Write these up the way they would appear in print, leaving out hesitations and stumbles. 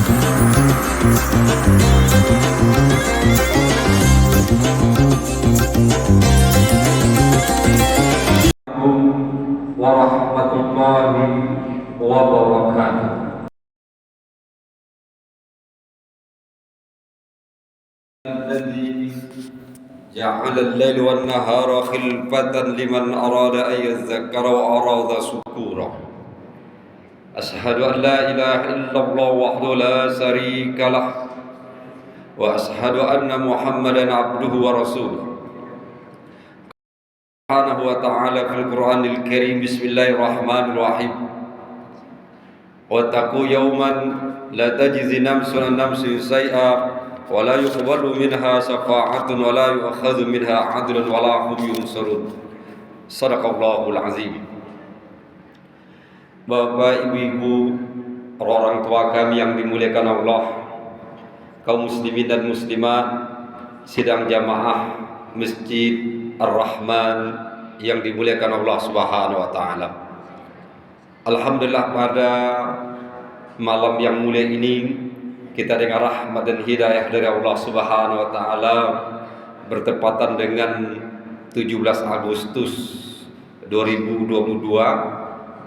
warahmatullahi wabarakatuh. Alladzi ja'ala al-laila wan-nahara khilfatan liman arada an yadhakkara wa arada syukura. Ashhadu an la ilaha illallah wahdahu la syarika lah wa ashhadu anna Muhammadan abduhu wa rasuluh. Subhanahu wa ta'ala fil Qur'anil Karim. Bismillahirrahmanirrahim. Wattaqu yawman la tajzi nafsun an nafsin shay'a wa la yuqbalu minha syafa'atun wa la yu'khadhu minha 'adlun wa la hum yunsarun. Shadaqallahul azim. Bapak, ibu-ibu, orang tua kami yang dimuliakan Allah, kaum muslimin dan muslimat sidang jamaah Masjid Ar-Rahman yang dimuliakan Allah Subhanahu wa taala. Alhamdulillah, pada malam yang mulia ini kita dengar rahmat dan hidayah dari Allah Subhanahu wa taala bertepatan dengan 17 Agustus 2022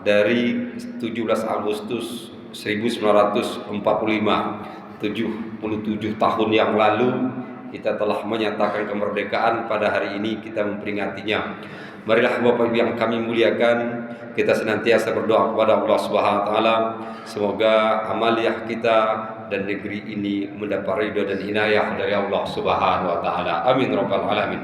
dari 17 Agustus 1945, 77 tahun yang lalu kita telah menyatakan kemerdekaan. Pada hari ini kita memperingatinya. Marilah Bapak Ibu yang kami muliakan, kita senantiasa berdoa kepada Allah Subhanahu wa taala semoga amaliah kita dan negeri ini mendapat ridha dan inayah dari Allah Subhanahu wa taala. Amin rabbal alamin.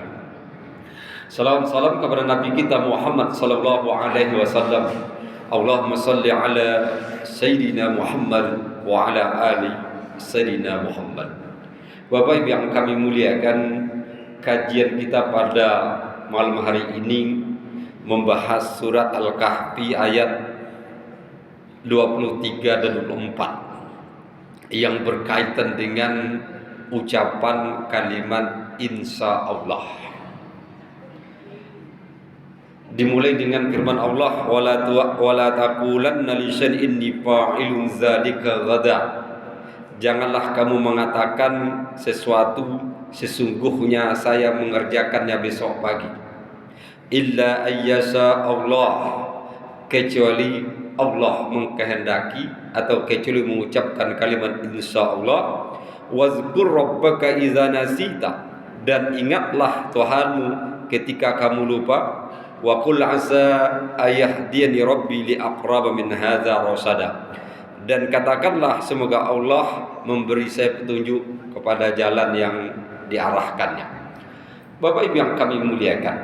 Salam kepada Nabi kita Muhammad sallallahu alaihi wasallam. Allahumma salli ala Sayyidina Muhammad wa ala ali Sayyidina Muhammad. Bapak Ibu yang kami muliakan, kajian kita pada malam hari ini membahas surat Al-Kahfi ayat 23 dan 24 yang berkaitan dengan ucapan kalimat insya Allah. Dimulai dengan firman Allah, wala taqulanna li syai'in fa'ilun dzalika ghada. Janganlah kamu mengatakan sesuatu sesungguhnya saya mengerjakannya besok pagi. Illa ayyasha Allah, kecuali Allah mengkehendaki atau kecuali mengucapkan kalimat insya Allah. Wazkur rabbaka idza nasita, dan ingatlah Tuhanmu ketika kamu lupa. Wa qul asa ayahdiyani rabbi li aqrab min hadza rasada, dan katakanlah semoga Allah memberi saya petunjuk kepada jalan yang diarahkannya. Bapak Ibu yang kami muliakan,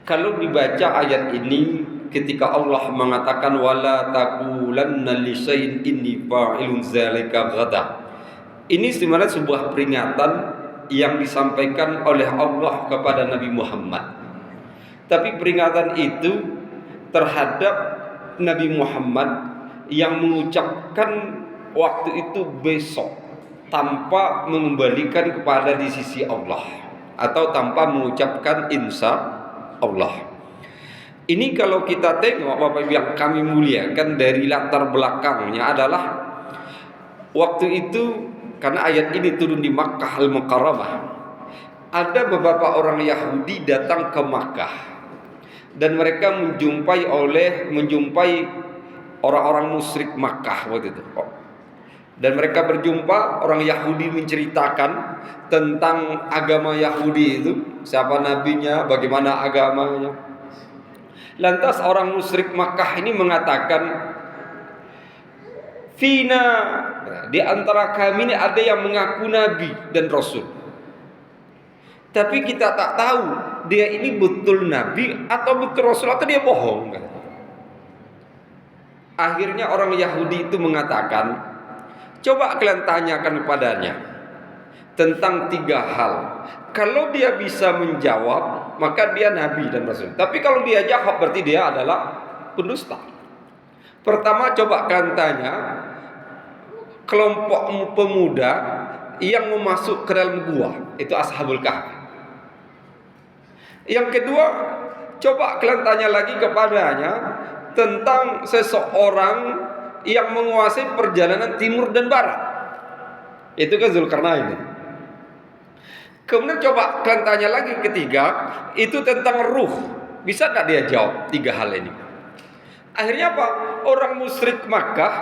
kalau dibaca ayat ini ketika Allah mengatakan wala taqulanna li syai'in inni fa'ilun dzalika ghadan, ini sebenarnya sebuah peringatan yang disampaikan oleh Allah kepada Nabi Muhammad. Tapi peringatan itu terhadap Nabi Muhammad yang mengucapkan waktu itu besok tanpa mengembalikan kepada di sisi Allah atau tanpa mengucapkan insya Allah. Ini kalau kita tengok Bapak Ibu yang kami muliakan, dari latar belakangnya adalah waktu itu karena ayat ini turun di Makkah Al-Mukarramah, ada beberapa orang Yahudi datang ke Makkah dan mereka menjumpai orang-orang musyrik Makkah waktu itu. Dan mereka berjumpa, orang Yahudi menceritakan tentang agama Yahudi itu, siapa nabinya, bagaimana agamanya. Lantas orang musyrik Makkah ini mengatakan, Fina, di antara kami ini ada yang mengaku nabi dan rasul, tapi kita tak tahu dia ini betul nabi atau betul rasul atau dia bohong. Akhirnya orang Yahudi itu mengatakan, coba kalian tanyakan kepadanya tentang 3 hal. Kalau dia bisa menjawab, maka dia nabi dan rasul. Tapi kalau dia jawab, berarti dia adalah pendusta. Pertama, coba kalian tanya kelompok pemuda yang memasuk ke dalam gua, itu Ashabul Kahfi. Yang kedua, coba kalian tanya lagi kepadanya tentang seseorang yang menguasai perjalanan timur dan barat. Itu kan Zulkarnain. Kemudian coba kalian tanya lagi ketiga, itu tentang ruh. Bisa tidak dia jawab 3 hal ini? Akhirnya apa? Orang musyrik Makkah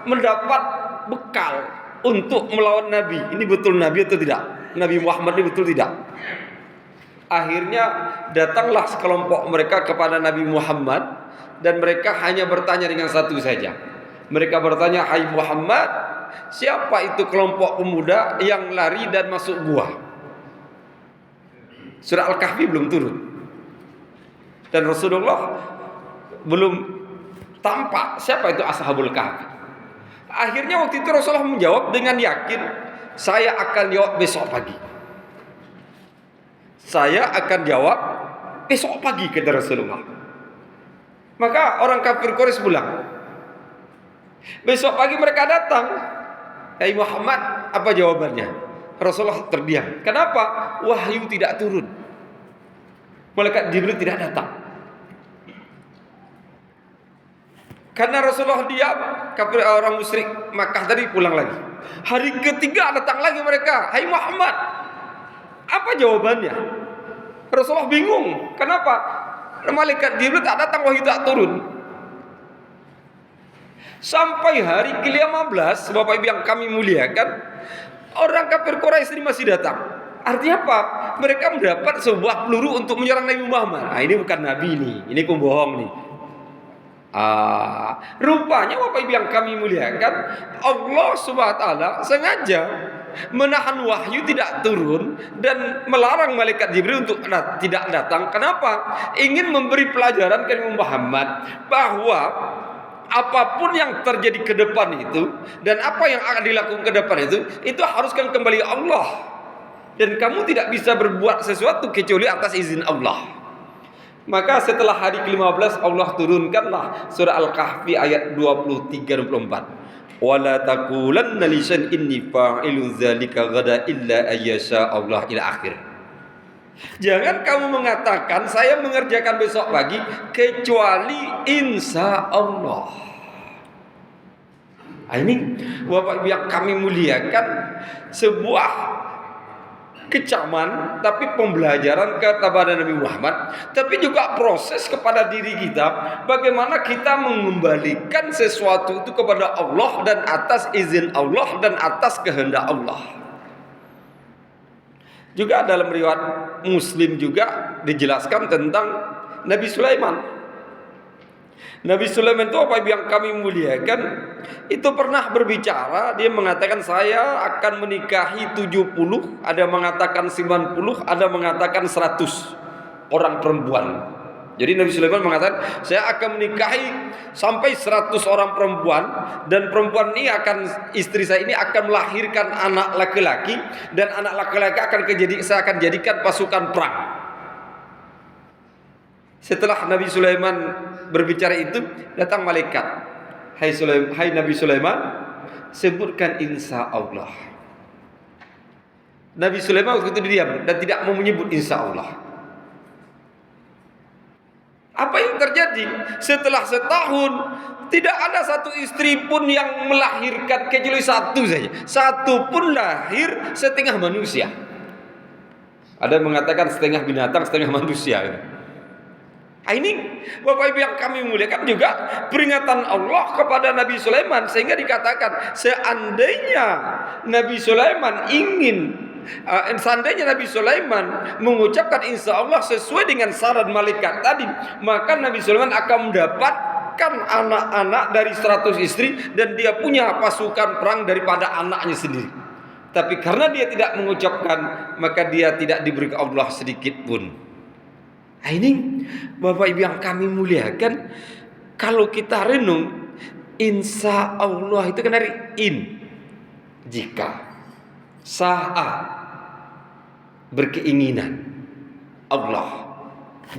mendapat bekal untuk melawan Nabi. Ini betul Nabi atau tidak? Nabi Muhammad ini betul tidak? Akhirnya datanglah sekelompok mereka kepada Nabi Muhammad, dan mereka hanya bertanya dengan satu saja. Mereka bertanya, "Hai Muhammad, siapa itu kelompok pemuda yang lari dan masuk gua?" Surah Al-Kahfi belum turun, dan Rasulullah belum tampak siapa itu Ashabul Kahfi. Akhirnya waktu itu Rasulullah menjawab dengan yakin, "Saya akan jawab besok pagi. Saya akan jawab besok pagi," kata Rasulullah. Maka orang kafir Quraisy pulang. Besok pagi mereka datang. "Hai Muhammad, apa jawabannya?" Rasulullah terdiam. Kenapa? Wahyu tidak turun. Malaikat Jibril tidak datang. Karena Rasulullah diam, kafir orang musyrik Makkah tadi pulang lagi. Hari ketiga datang lagi mereka. "Hai Muhammad, apa jawabannya?" Rasulullah bingung. Kenapa? Malaikat Jibril tak datang, wahyu tak turun. Sampai hari ke-15, Bapak Ibu yang kami muliakan, orang kafir Quraisy ini masih datang. Artinya apa? Mereka mendapat sebuah peluru untuk menyerang Nabi Muhammad. Ini bukan Nabi nih, ini pembohong nih. Rupanya Bapak Ibu yang kami muliakan, Allah Subhanahu wa taala sengaja menahan wahyu tidak turun dan melarang malaikat Jibril untuk tidak datang. Kenapa? Ingin memberi pelajaran kepada Muhammad bahwa apapun yang terjadi ke depan itu dan apa yang akan dilakukan ke depan itu haruskan kembali Allah, dan kamu tidak bisa berbuat sesuatu kecuali atas izin Allah. Maka setelah hari ke-15 Allah turunkanlah surah Al-Kahfi ayat 23-24. "Wala taqulanna li syai'in inni fa'ilun dzalika ghada illa ayyasha Allah" ila akhir. Jangan kamu mengatakan saya mengerjakan besok pagi kecuali insya Allah. Ini Bapak yang kami muliakan, sebuah kecaman tapi pembelajaran kepada Nabi Muhammad, tapi juga proses kepada diri kita, bagaimana kita mengembalikan sesuatu itu kepada Allah dan atas izin Allah dan atas kehendak Allah. Juga dalam riwayat Muslim juga dijelaskan tentang Nabi Sulaiman. Nabi Sulaiman itu apa yang kami muliakan, itu pernah berbicara. Dia mengatakan saya akan menikahi 70, ada mengatakan 90, ada mengatakan 100 orang perempuan. Jadi Nabi Sulaiman mengatakan saya akan menikahi sampai 100 orang perempuan, dan perempuan ini istri saya ini akan melahirkan anak laki-laki, dan anak laki-laki saya akan jadikan pasukan perang. Setelah Nabi Sulaiman berbicara itu, datang malaikat. Hai Nabi Sulaiman, sebutkan insya Allah. Nabi Sulaiman waktu itu diam dan tidak mau menyebut insya Allah. Apa yang terjadi? Setelah setahun, tidak ada satu istri pun yang melahirkan, kecuali satu saja. Satu pun lahir setengah manusia. Ada yang mengatakan setengah binatang, setengah manusia. Ini Bapak Ibu yang kami muliakan juga peringatan Allah kepada Nabi Sulaiman, sehingga dikatakan seandainya Nabi Sulaiman mengucapkan insya Allah sesuai dengan saran malaikat tadi, maka Nabi Sulaiman akan mendapatkan anak-anak dari 100 istri, dan dia punya pasukan perang daripada anaknya sendiri. Tapi karena dia tidak mengucapkan, maka dia tidak diberi Allah sedikit pun. Ini Bapak Ibu yang kami muliakan, kalau kita renung, insya Allah itu kan dari jika, saat, berkeinginan, Allah,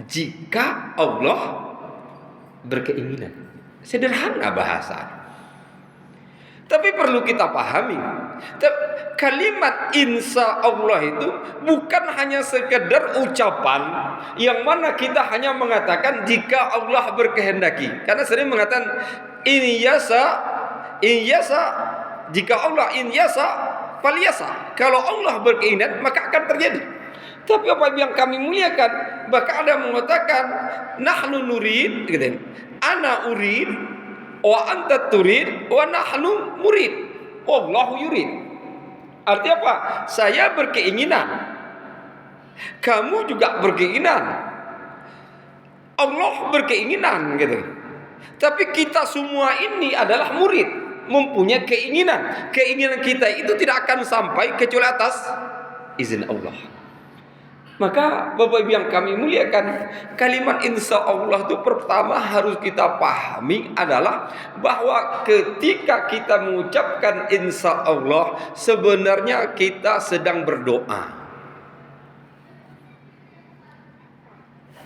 jika Allah berkeinginan. Sederhana bahasa, tapi perlu kita pahami, kalimat insya Allah itu bukan hanya sekedar ucapan yang mana kita hanya mengatakan jika Allah berkehendaki. Karena sering mengatakan ini yasa in yasa, jika Allah in yasa falyasa, kalau Allah berkeinginan maka akan terjadi. Tapi apa yang kami muliakan, bahkan ada yang mengatakan nahnu nurid gitu. Ana urid wa anta turid wa nahnu murid wallahu yurid. Artinya apa? Saya berkeinginan, kamu juga berkeinginan, Allah berkeinginan gitu. Tapi kita semua ini adalah murid, mempunyai keinginan. Keinginan kita itu tidak akan sampai kecuali atas izin Allah. Maka Bapak Ibu yang kami muliakan, kalimat insya Allah itu pertama harus kita pahami adalah bahwa ketika kita mengucapkan insya Allah, sebenarnya kita sedang berdoa.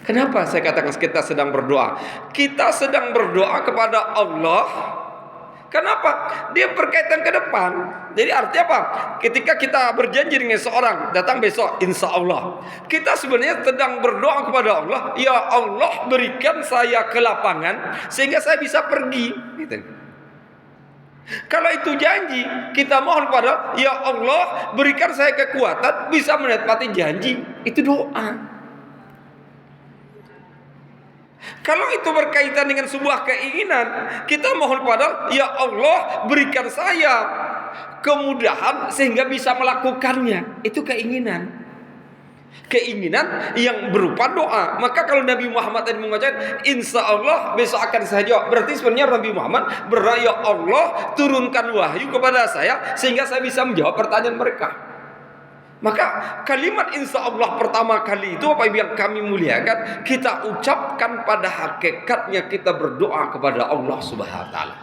Kenapa saya katakan kita sedang berdoa? Kita sedang berdoa kepada Allah. Kenapa? Dia berkaitan ke depan. Jadi artinya apa? Ketika kita berjanji dengan seorang datang besok, insya Allah, kita sebenarnya sedang berdoa kepada Allah. Ya Allah, berikan saya ke lapangan sehingga saya bisa pergi. Gitu. Kalau itu janji, kita mohon kepada ya Allah, berikan saya kekuatan bisa menepati janji. Itu doa. Kalau itu berkaitan dengan sebuah keinginan, kita mohon kepada ya Allah, berikan saya kemudahan sehingga bisa melakukannya. Itu keinginan. Keinginan yang berupa doa. Maka kalau Nabi Muhammad tadi mengucapkan insya Allah besok akan saya jawab, berarti sebenarnya Nabi Muhammad berdoa ya Allah, turunkan wahyu kepada saya sehingga saya bisa menjawab pertanyaan mereka. Maka kalimat insya Allah pertama kali itu apa yang kami muliakan, kita ucapkan pada hakikatnya kita berdoa kepada Allah Subhanahu wa taala.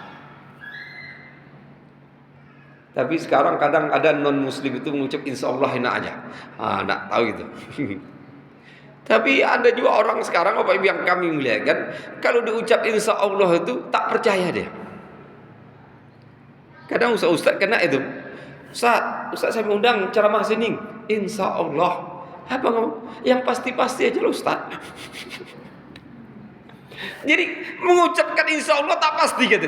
Tapi sekarang kadang ada non muslim itu mengucap insya Allah enak aja. Nak tahu itu. Tapi ada juga orang sekarang apa yang kami muliakan, kalau diucap insya Allah itu tak percaya dia. Kadang ustaz kena itu. Ustaz saya mengundang ceramah sini. Insya Allah. Apa kamu? Yang pasti-pasti aja loh Ustaz. Jadi mengucapkan insya Allah tak pasti gitu.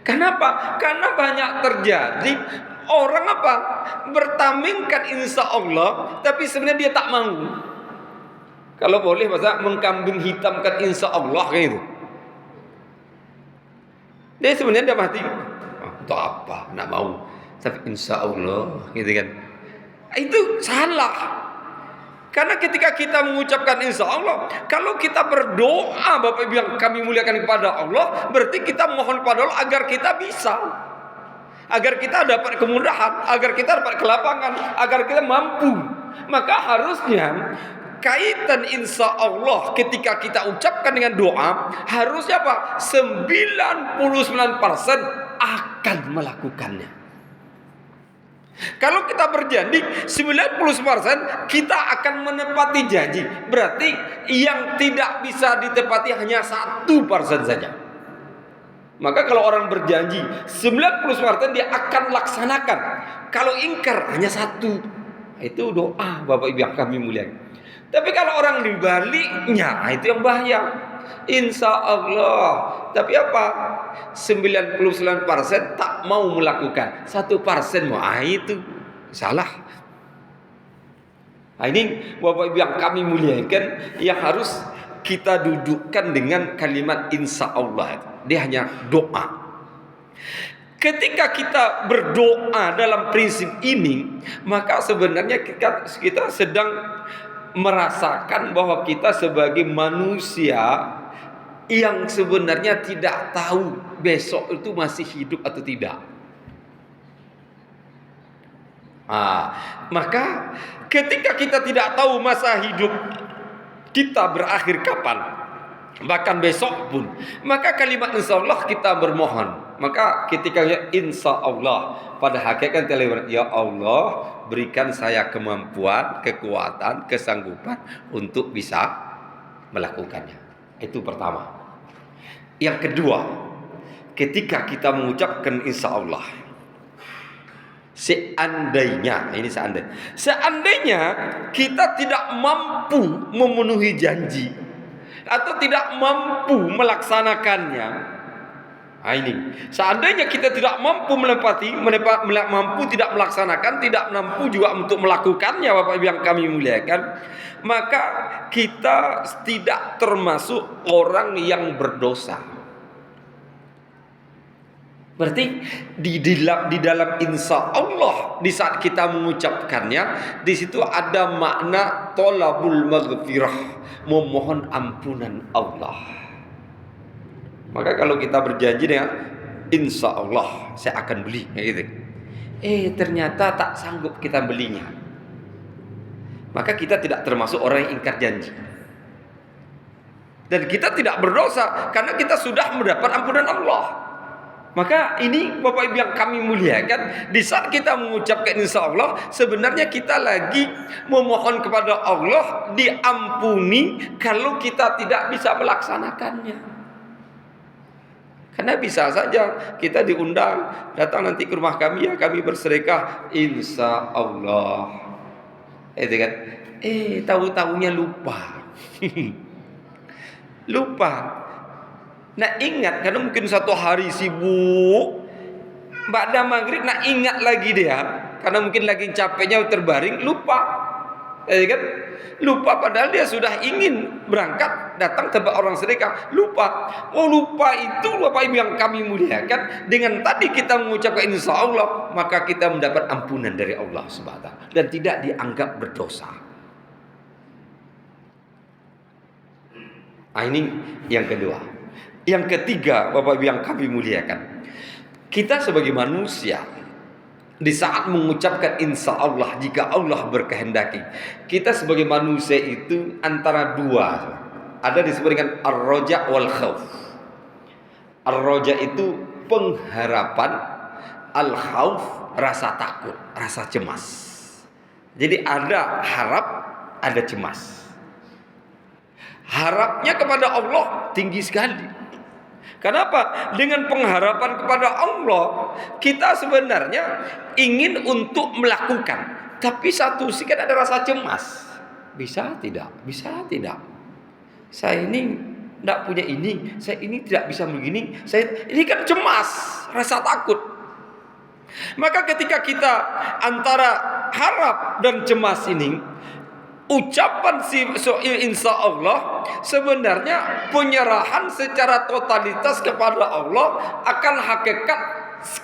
Kenapa? Karena banyak terjadi orang apa? Bertamingkan insya Allah, tapi sebenarnya dia tak mau. Kalau boleh bahasa mengkambing hitamkan insya Allah kayak gitu. Dia sebenarnya dah mati. Itu apa? Nak mau. Tapi insya Allah gitu kan. Itu salah. Karena ketika kita mengucapkan insya Allah, kalau kita berdoa Bapak Ibu yang kami muliakan kepada Allah, berarti kita mohon kepada Allah agar kita bisa, agar kita dapat kemudahan, agar kita dapat kelapangan, agar kita mampu. Maka harusnya kaitan insya Allah ketika kita ucapkan dengan doa, harusnya apa? 99% akan melakukannya. Kalau kita berjanji 90% kita akan menepati janji. Berarti yang tidak bisa ditepati hanya 1% saja. Maka kalau orang berjanji 90% dia akan laksanakan. Kalau ingkar hanya 1. Itu doa Bapak Ibu yang kami muliakan. Tapi kalau orang dibaliknya, itu yang bahaya. Insya Allah. Tapi apa? 99% tak mau melakukan. 1% mau. Itu salah. Ini Bapak Ibu yang kami muliakan, yang harus kita dudukkan dengan kalimat insya Allah. Dia hanya doa. Ketika kita berdoa dalam prinsip ini, maka sebenarnya kita sedang merasakan bahwa kita sebagai manusia yang sebenarnya tidak tahu besok itu masih hidup atau tidak. Maka ketika kita tidak tahu masa hidup kita berakhir kapan, bahkan besok pun, maka kalimat insya Allah kita bermohon. Maka ketika insya Allah, pada hakikat ya Allah, berikan saya kemampuan, kekuatan, kesanggupan untuk bisa melakukannya. Itu pertama. Yang kedua, ketika kita mengucapkan insya Allah, seandainya kita tidak mampu memenuhi janji atau tidak mampu melaksanakannya, Ini seandainya kita tidak mampu mampu tidak melaksanakan, tidak mampu juga untuk melakukannya, Bapak Ibu yang kami muliakan, maka kita tidak termasuk orang yang berdosa. Berarti di dalam insya Allah, di saat kita mengucapkannya, di situ ada makna tolabul maghfirah, memohon ampunan Allah. Maka kalau kita berjanji dengan insya Allah saya akan beli, gitu. Ternyata tak sanggup kita belinya, maka kita tidak termasuk orang yang ingkar janji. Dan kita tidak berdosa karena kita sudah mendapat ampunan Allah. Maka ini Bapak Ibu yang kami muliakan, di saat kita mengucapkan insya Allah, sebenarnya kita lagi memohon kepada Allah diampuni kalau kita tidak bisa melaksanakannya. Karena bisa saja kita diundang, datang nanti ke rumah kami ya, kami bersedekah insya Allah. Itu kan? Tahu-tahunya lupa. Lupa. Nah ingat, karena mungkin satu hari sibuk, ba'da maghrib nak ingat lagi dia, karena mungkin lagi capeknya terbaring, lupa. Kan? Lupa padahal dia sudah ingin berangkat, datang tempat orang sedekah, lupa. Lupa itu Bapak Ibu yang kami muliakan, dengan tadi kita mengucapkan insya Allah, maka kita mendapat ampunan dari Allah Subhanahu wa taala dan tidak dianggap berdosa. Ini yang kedua. Yang ketiga, Bapak Ibu yang kami muliakan, kita sebagai manusia, di saat mengucapkan insya Allah, jika Allah berkehendaki, kita sebagai manusia itu antara dua. Ada disebut dengan ar-roja wal khauf. Ar-roja itu pengharapan, al-khauf rasa takut, rasa cemas. Jadi ada harap, ada cemas. Harapnya kepada Allah tinggi sekali. Kenapa? Dengan pengharapan kepada Allah, kita sebenarnya ingin untuk melakukan, tapi satu sisi kan ada rasa cemas. Bisa tidak? Bisa tidak? Saya ini tidak punya ini, saya ini tidak bisa begini, ini kan cemas, rasa takut. Maka ketika kita antara harap dan cemas ini, ucapan insya Allah sebenarnya penyerahan secara totalitas kepada Allah akan hakikat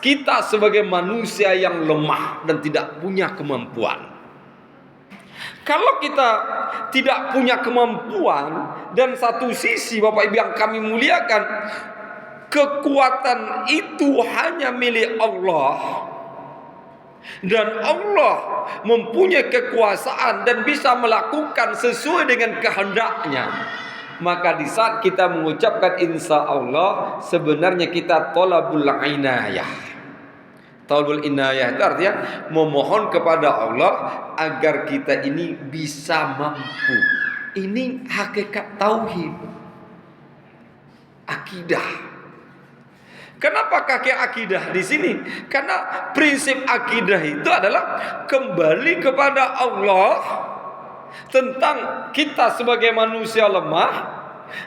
kita sebagai manusia yang lemah dan tidak punya kemampuan. Kalau kita tidak punya kemampuan, dan satu sisi Bapak Ibu yang kami muliakan, kekuatan itu hanya milik Allah, dan Allah mempunyai kekuasaan dan bisa melakukan sesuai dengan kehendaknya, maka di saat kita mengucapkan insya Allah, sebenarnya kita tolabul inayah. Tolabul inayah itu artinya memohon kepada Allah agar kita ini bisa mampu. Ini hakikat tauhid, akidah. Kenapa kaki akidah di sini? Karena prinsip akidah itu adalah kembali kepada Allah tentang kita sebagai manusia lemah,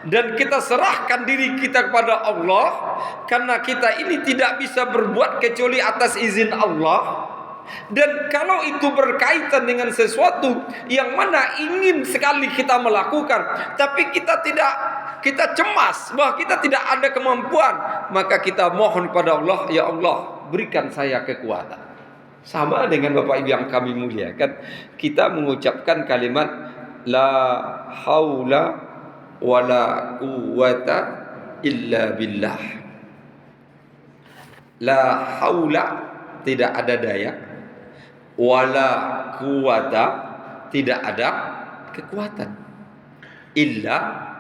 dan kita serahkan diri kita kepada Allah, karena kita ini tidak bisa berbuat kecuali atas izin Allah. Dan kalau itu berkaitan dengan sesuatu yang mana ingin sekali kita melakukan, tapi kita cemas bahwa kita tidak ada kemampuan, maka kita mohon kepada Allah, ya Allah berikan saya kekuatan. Sama dengan Bapak Ibu yang kami muliakan, kita mengucapkan kalimat la haula wala quwwata illa billah. La haula, tidak ada daya, wala quwwata, tidak ada kekuatan, illa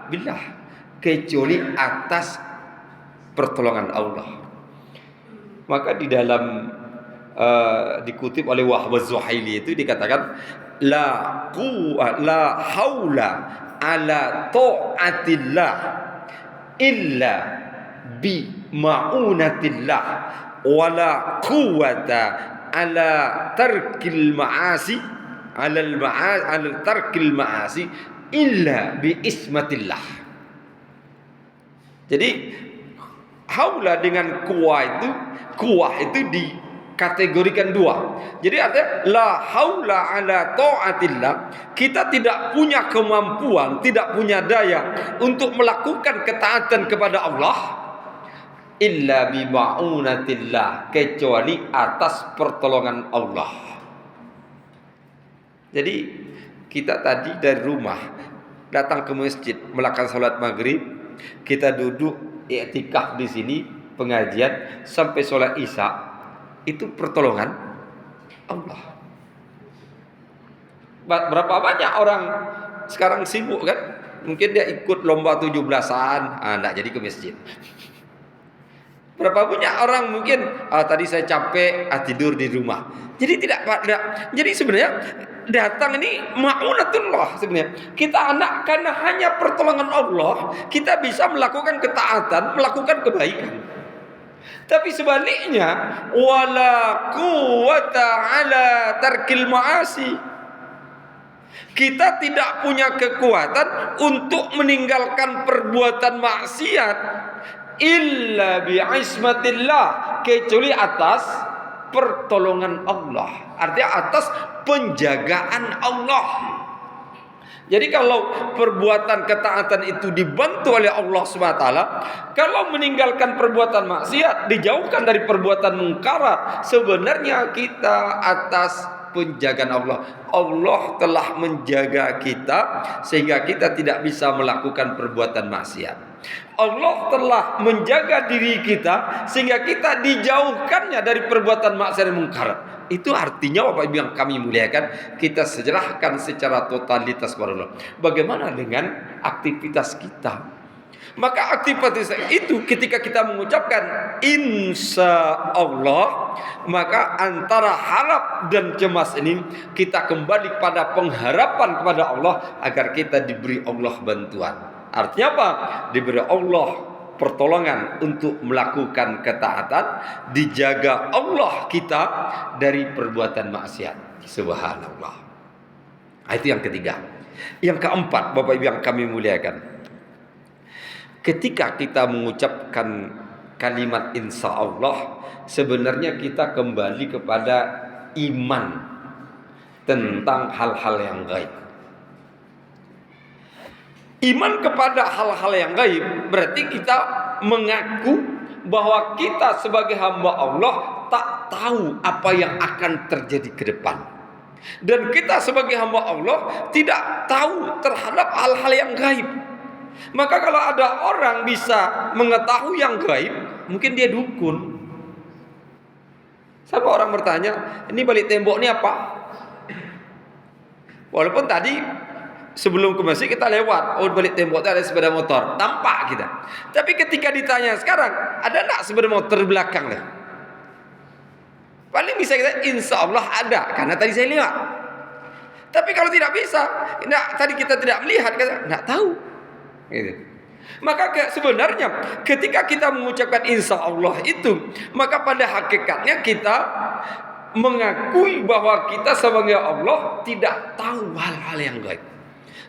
billah, kecuali atas pertolongan Allah. Maka di dalam dikutip oleh Wahb Az-Zuhaili itu dikatakan la haula ala ta'atillah illa bi ma'unatillah wala quwwata ala tarkil ma'asi ala tarkil ma'asi illa bi ismatillah. Jadi Haula dengan kuah itu dikategorikan dua. Jadi artinya la haula ala taatillah, kita tidak punya kemampuan, tidak punya daya untuk melakukan ketaatan kepada Allah illa bi ma'unatillah, kecuali atas pertolongan Allah. Jadi kita tadi dari rumah datang ke masjid melakukan salat maghrib, kita duduk i'tikaf di sini pengajian sampai sholat isya, itu pertolongan Allah. Berapa banyak orang sekarang sibuk kan, mungkin dia ikut lomba 17-an, enggak jadi ke masjid. Berapa banyak orang mungkin tadi saya capek, tidur di rumah. Jadi jadi sebenarnya datang ini ma'unatullah sebenarnya. Kita anak karena hanya pertolongan Allah, kita bisa melakukan ketaatan, melakukan kebaikan. Tapi sebaliknya, wala quwwata ala tarkil ma'asi. Kita tidak punya kekuatan untuk meninggalkan perbuatan maksiat illa bi'ismatillah, kecuali atas pertolongan Allah, artinya atas penjagaan Allah. Jadi kalau perbuatan ketaatan itu dibantu oleh Allah SWT, kalau meninggalkan perbuatan maksiat, dijauhkan dari perbuatan mungkarat, sebenarnya kita atas penjagaan Allah. Allah telah menjaga kita sehingga kita tidak bisa melakukan perbuatan maksiat. Allah telah menjaga diri kita sehingga kita dijauhkannya dari perbuatan maksiat dan mungkarat. Itu artinya Bapak Ibu yang kami muliakan, kita serahkan secara totalitas kepada Allah. Bagaimana dengan aktivitas kita? Maka aktivitas itu ketika kita mengucapkan insya Allah, maka antara harap dan cemas ini kita kembali pada pengharapan kepada Allah agar kita diberi Allah bantuan. Artinya apa? Diberi Allah pertolongan untuk melakukan ketaatan, dijaga Allah kita dari perbuatan maksiat. Subhanallah. Itu yang ketiga. Yang keempat, Bapak Ibu yang kami muliakan, ketika kita mengucapkan kalimat insya Allah, sebenarnya kita kembali kepada iman tentang hal-hal yang gaib. Iman kepada hal-hal yang gaib berarti kita mengaku bahwa kita sebagai hamba Allah tak tahu apa yang akan terjadi ke depan. Dan kita sebagai hamba Allah tidak tahu terhadap hal-hal yang gaib. Maka kalau ada orang bisa mengetahui yang gaib, mungkin dia dukun. Sama orang bertanya, ini balik tembok ini apa? Walaupun tadi sebelum ke masjid kita lewat, balik tembok itu ada sepeda motor, tampak kita. Tapi ketika ditanya sekarang, ada enggak sepeda motor di belakang lah? Paling bisa kita, insya Allah ada, karena tadi saya lihat. Tapi kalau tidak bisa, tadi kita tidak melihat, kita enggak tahu. Gitu. Maka sebenarnya ketika kita mengucapkan insya Allah itu, maka pada hakikatnya kita mengakui bahwa kita sebagai Allah tidak tahu hal-hal yang gaib.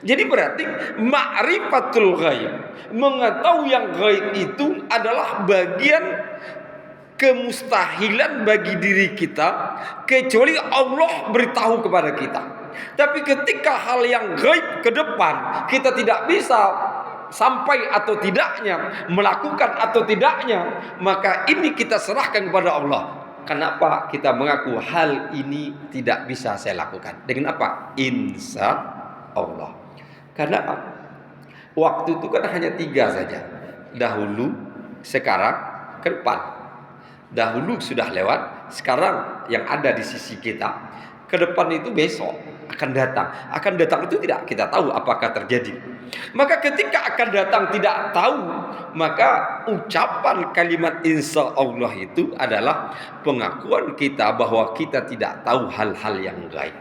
Jadi berarti ma'rifatul ghaib, mengetahui yang gaib itu adalah bagian kemustahilan bagi diri kita kecuali Allah beritahu kepada kita. Tapi ketika hal yang gaib ke depan kita tidak bisa sampai atau tidaknya, melakukan atau tidaknya, maka ini kita serahkan kepada Allah. Kenapa kita mengaku hal ini tidak bisa saya lakukan? Dengan apa? Insya Allah. Karena waktu itu kan hanya 3 saja. Dahulu, sekarang, ke depan. Dahulu sudah lewat, sekarang yang ada di sisi kita, ke depan itu besok akan datang. Akan datang itu tidak kita tahu apakah terjadi. Maka ketika akan datang tidak tahu, maka ucapan kalimat insya Allah itu adalah pengakuan kita bahwa kita tidak tahu hal-hal yang gaib.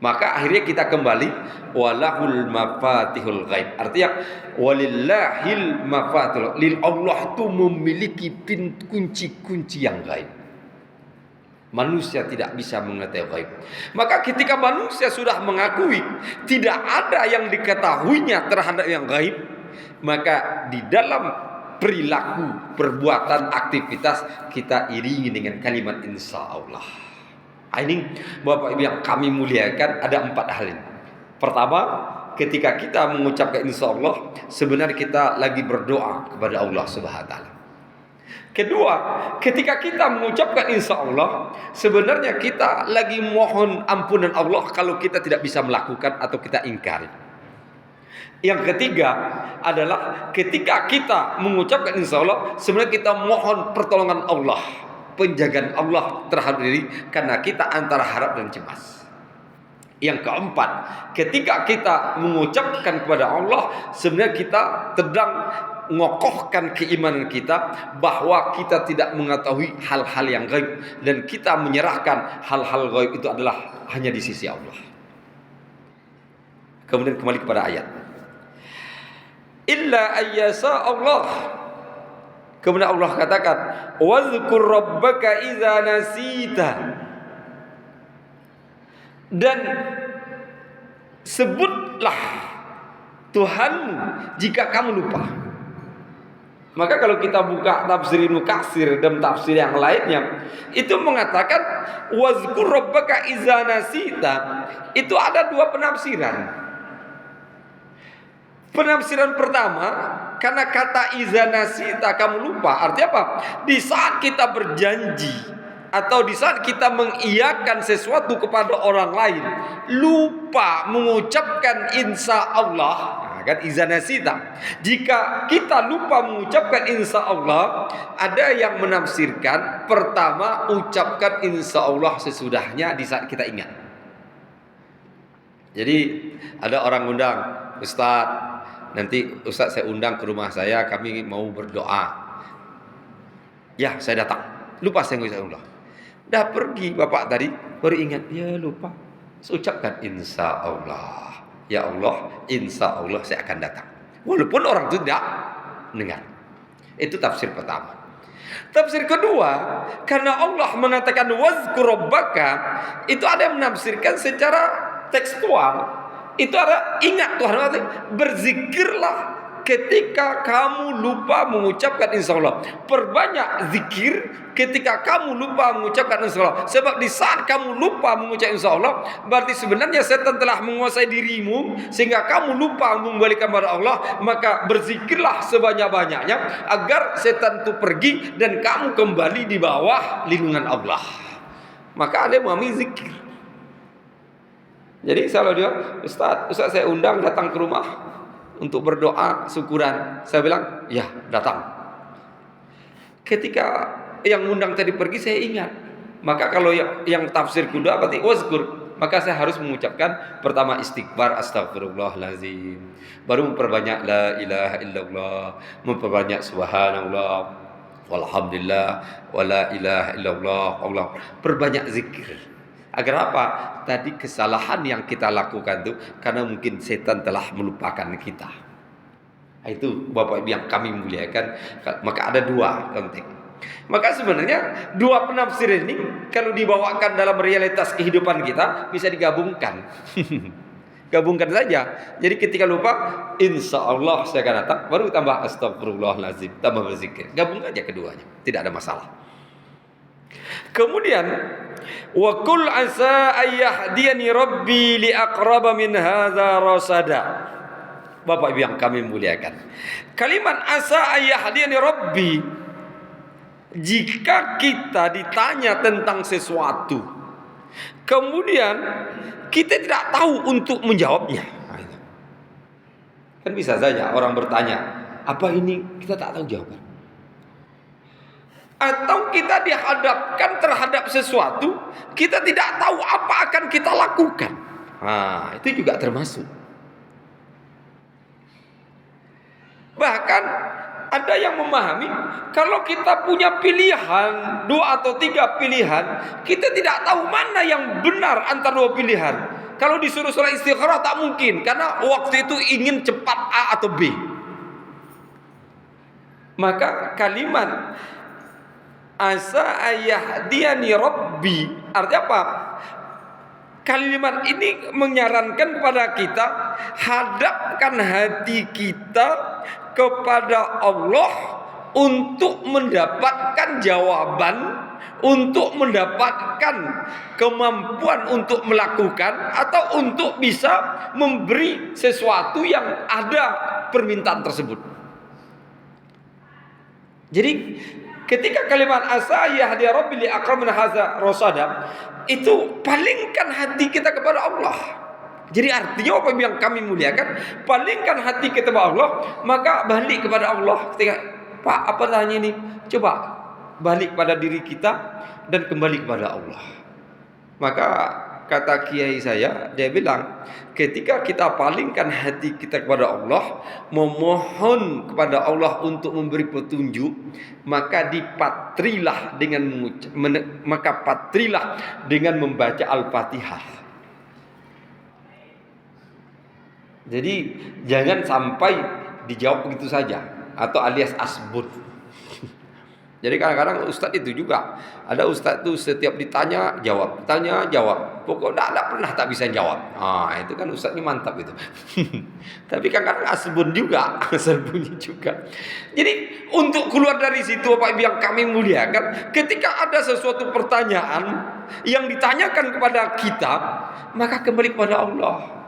Maka akhirnya kita kembali walahul mafatihul ghaib. Artinya walillahil mafatihul. Lil Allah itu memiliki kunci-kunci yang gaib. Manusia tidak bisa mengetahui gaib. Maka ketika manusia sudah mengakui tidak ada yang diketahuinya terhadap yang gaib, maka di dalam perilaku, perbuatan, aktivitas kita iringi dengan kalimat insya Allah. Ini Bapak Ibu yang kami muliakan, ada 4 hal ini. Pertama, ketika kita mengucapkan insya Allah, sebenarnya kita lagi berdoa kepada Allah Subhanahu wa taala. Kedua, ketika kita mengucapkan insya Allah, sebenarnya kita lagi mohon ampunan Allah kalau kita tidak bisa melakukan atau kita ingkari. Yang ketiga adalah ketika kita mengucapkan insya Allah, sebenarnya kita mohon pertolongan Allah, penjagaan Allah terhadap diri, karena kita antara harap dan cemas. Yang keempat, ketika kita mengucapkan kepada Allah, sebenarnya kita sedang mengokohkan keimanan kita bahwa kita tidak mengetahui hal-hal yang gaib, dan kita menyerahkan hal-hal gaib itu adalah hanya di sisi Allah. Kemudian kembali kepada ayat. Illa ayyasa Allah. Kemudian Allah katakan, wazkur rabbaka idza nasita. Dan sebutlah Tuhanmu jika kamu lupa. Maka kalau kita buka tafsir Ibnu Katsir dan tafsir yang lainnya, itu mengatakan wazkur rabbaka idza nasita. Itu ada 2 penafsiran. Penafsiran pertama, karena kata idza nasita kamu lupa, artinya apa? Di saat kita berjanji atau di saat kita mengiyakan sesuatu kepada orang lain, lupa mengucapkan insya Allah, kan idza nasita. Jika kita lupa mengucapkan insya Allah, ada yang menafsirkan pertama ucapkan insya Allah sesudahnya di saat kita ingat. Jadi ada orang undang, Ustaz, nanti Ustaz saya undang ke rumah saya, kami mau berdoa. Ya, saya datang. Lupa saya mengucapkan Allah. Dah pergi bapak tadi, baru ingat, ya lupa. Saya ucapkan insya Allah. Ya Allah, insya Allah saya akan datang. Walaupun orang itu tidak mendengar. Itu tafsir pertama. Tafsir kedua, karena Allah mengatakan wazkur rabbaka, itu ada yang menafsirkan secara tekstual. Itu ada ingat Tuhan, berzikirlah ketika kamu lupa mengucapkan insya Allah. Perbanyak zikir ketika kamu lupa mengucapkan insya Allah. Sebab di saat kamu lupa mengucapkan insya Allah, berarti sebenarnya setan telah menguasai dirimu, sehingga kamu lupa mengembalikan kepada Allah. Maka berzikirlah sebanyak-banyaknya agar setan itu pergi dan kamu kembali di bawah lindungan Allah. Maka ada yang memahami zikir. Jadi kalau dia, Ustaz saya undang datang ke rumah untuk berdoa syukuran, saya bilang ya datang. Ketika yang undang tadi pergi, saya ingat. Maka kalau yang tafsir kedua berarti wazkur, maka saya harus mengucapkan pertama istighfar, astagfirullahalazim, baru memperbanyak la ilaha illallah, memperbanyak subhanallah, walhamdulillah, wala ilaha illallah, Allah, perbanyak zikir. Agar apa? Tadi kesalahan yang kita lakukan itu karena mungkin setan telah melupakan kita. Itu Bapak Ibu yang kami muliakan. Maka ada 2 konteks. Maka sebenarnya 2 penafsiran ini kalau dibawakan dalam realitas kehidupan kita bisa digabungkan. Gabungkan saja. Jadi ketika lupa, insya Allah saya akan datang, baru tambah astagfirullahalazim, tambah berzikir. Gabung aja keduanya, tidak ada masalah. Kemudian wa qul asa ayyahdiyani rabbi li aqraba min hadza rasada. Bapak Ibu yang kami muliakan, kalimat asa ayyahdiyani rabbi, jika kita ditanya tentang sesuatu kemudian kita tidak tahu untuk menjawabnya, kan bisa saja orang bertanya apa ini, kita tak tahu jawaban. Atau kita dihadapkan terhadap sesuatu, kita tidak tahu apa akan kita lakukan. Nah, itu juga termasuk. Bahkan ada yang memahami kalau kita punya pilihan 2 atau 3 pilihan, kita tidak tahu mana yang benar antara 2 pilihan. Kalau disuruh sholat istikharah tak mungkin, karena waktu itu ingin cepat A atau B. Maka kalimat asa ayyahdiyani rabbi artinya apa? Kalimat ini menyarankan kepada kita, hadapkan hati kita kepada Allah untuk mendapatkan jawaban, untuk mendapatkan kemampuan untuk melakukan, atau untuk bisa memberi sesuatu yang ada permintaan tersebut. Jadi ketika kalimat asa ya hadiya rabbi li aqramin hadza rasada, itu palingkan hati kita kepada Allah. Jadi artinya apa yang kami muliakan, palingkan hati kita kepada Allah, maka balik kepada Allah. Ketika Pak, apa tanya ini? Coba balik pada diri kita dan kembali kepada Allah. Maka kata kiai saya, dia bilang, ketika kita palingkan hati kita kepada Allah, memohon kepada Allah untuk memberi petunjuk, maka dipatrilah dengan membaca Al-Fatihah. Jadi jangan sampai dijawab begitu saja atau alias asbun. Jadi kadang-kadang ustadz itu juga, ada ustadz itu setiap ditanya jawab, tanya jawab, pokoknya tidak pernah tak bisa jawab. Itu kan ustadz ini mantap itu. Tapi kadang-kadang asbun juga, sembunyi juga. Jadi untuk keluar dari situ apa yang kami muliakan, ketika ada sesuatu pertanyaan yang ditanyakan kepada kita, maka kembali kepada Allah.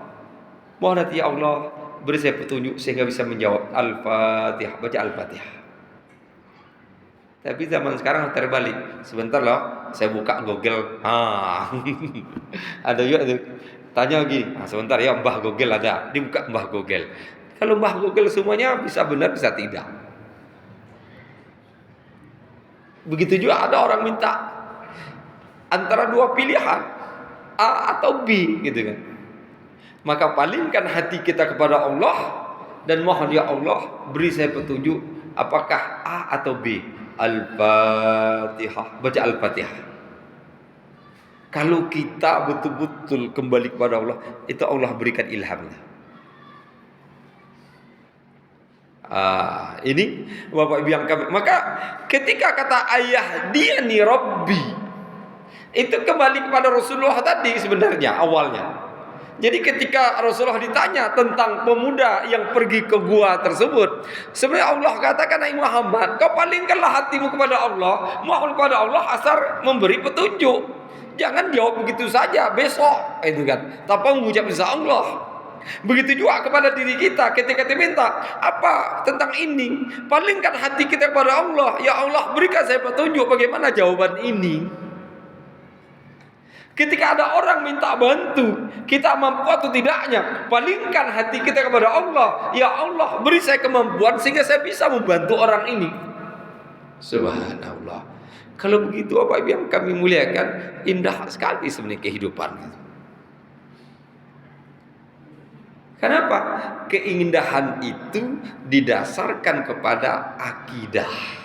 Mohon hati ya Allah, beri saya petunjuk sehingga bisa menjawab. Al-Fatihah, baca Al-Fatihah. Tapi zaman sekarang terbalik. Sebentar loh, saya buka Google. Ada juga tuh. Tanya lagi. Sebentar ya, Mbah Google ada. Dibuka Mbah Google. Kalau Mbah Google semuanya bisa benar, bisa tidak. Begitu juga ada orang minta antara dua pilihan, A atau B, gitu kan. Maka palingkan hati kita kepada Allah dan mohon ya Allah, beri saya petunjuk apakah A atau B. Al-Fatihah, baca Al-Fatihah. Kalau kita betul-betul kembali kepada Allah, itu Allah berikan ilhamnya. Ini Bapak Ibu yang kami. Maka ketika kata ayah dia nih Rabbi, itu kembali kepada Rasulullah tadi sebenarnya awalnya. Jadi ketika Rasulullah ditanya tentang pemuda yang pergi ke gua tersebut, sebenarnya Allah katakan, "Hai Muhammad, kau palingkanlah hatimu kepada Allah, mohon kepada Allah asal memberi petunjuk. Jangan jawab begitu saja besok, itu kan, tanpa mengucap insya Allah." Begitu juga kepada diri kita ketika diminta apa tentang ini, palingkan hati kita kepada Allah. Ya Allah, berikan saya petunjuk bagaimana jawaban ini. Ketika ada orang minta bantu, kita mampu atau tidaknya, palingkan hati kita kepada Allah. Ya Allah, beri saya kemampuan sehingga saya bisa membantu orang ini. Subhanallah. Kalau begitu apa yang kami muliakan, indah sekali sebenarnya kehidupan. Kenapa? Keindahan itu didasarkan kepada akidah.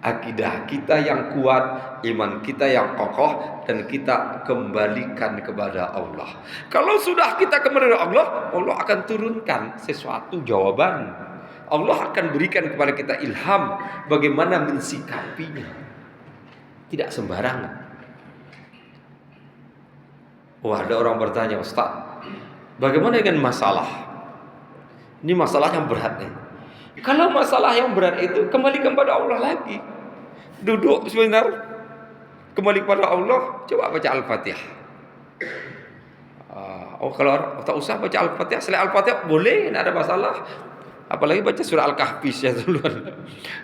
Akidah kita yang kuat, iman kita yang kokoh, dan kita kembalikan kepada Allah. Kalau sudah kita kembali kepada Allah, Allah akan turunkan sesuatu jawaban. Allah akan berikan kepada kita ilham bagaimana mensikapinya. Tidak sembarangan. Ada orang bertanya, Ustaz, bagaimana dengan masalah? Ini masalah yang berat nih. Kalau masalah yang berat itu kembali kepada Allah lagi. Duduk sebentar, kembali kepada Allah, coba baca Al-Fatihah. Kalau tak usah baca Al-Fatihah, selain Al-Fatihah boleh, tidak ada masalah. Apalagi baca surah Al-Kahfi ya duluan.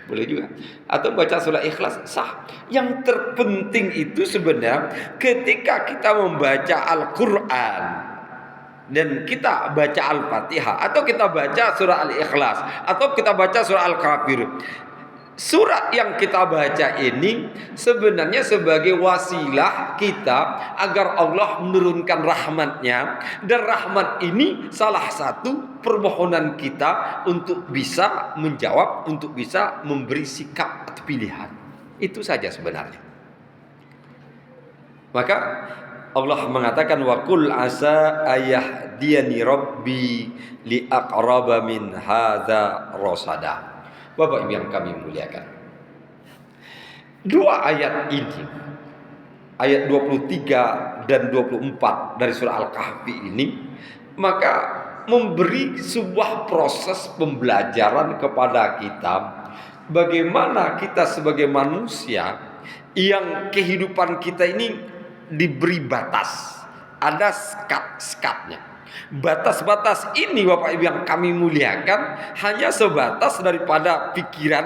Boleh juga. Atau baca surah Ikhlas, sah. Yang terpenting itu sebenarnya ketika kita membaca Al-Quran dan kita baca Al-Fatihah, atau kita baca surah Al-Ikhlas, atau kita baca surah Al-Kafir, surat yang kita baca ini sebenarnya sebagai wasilah kita agar Allah menurunkan rahmatnya. Dan rahmat ini salah satu permohonan kita untuk bisa menjawab, untuk bisa memberi sikap atau pilihan. Itu saja sebenarnya. Maka Allah mengatakan wa qul asa ayahdiyani rabbi li aqraba min hadza rasada. Bapak Ibu yang kami muliakan, dua ayat ini, ayat 23 dan 24 dari surah Al-Kahfi ini, maka memberi sebuah proses pembelajaran kepada kita bagaimana kita sebagai manusia yang kehidupan kita ini diberi batas, ada sekat-sekatnya. Batas-batas ini Bapak Ibu yang kami muliakan hanya sebatas daripada pikiran,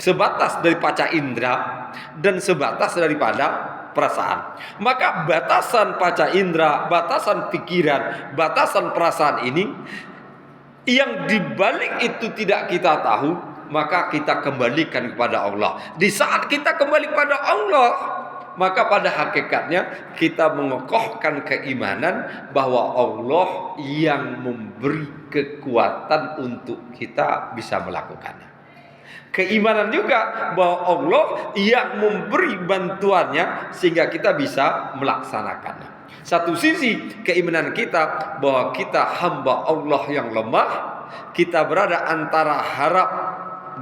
sebatas dari panca indera, dan sebatas daripada perasaan. Maka batasan panca indera, batasan pikiran, batasan perasaan ini yang dibalik itu tidak kita tahu, maka kita kembalikan kepada Allah. Di saat kita kembali kepada Allah, maka pada hakikatnya kita mengokohkan keimanan bahwa Allah yang memberi kekuatan untuk kita bisa melakukannya. Keimanan juga bahwa Allah yang memberi bantuannya sehingga kita bisa melaksanakannya. Satu sisi keimanan kita bahwa kita hamba Allah yang lemah, kita berada antara harap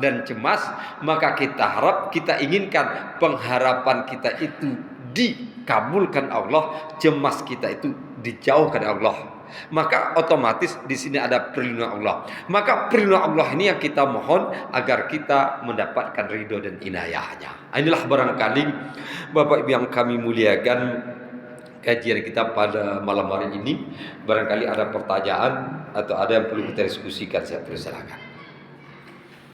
dan cemas, maka kita harap, kita inginkan pengharapan kita itu dikabulkan Allah, cemas kita itu dijauhkan Allah. Maka otomatis di sini ada perlindungan Allah. Maka perlindungan Allah ini yang kita mohon agar kita mendapatkan ridho dan inayahnya. Inilah barangkali Bapak Ibu yang kami muliakan, kajian kita pada malam hari ini. Barangkali ada pertanyaan atau ada yang perlu kita diskusikan, saya persilakan.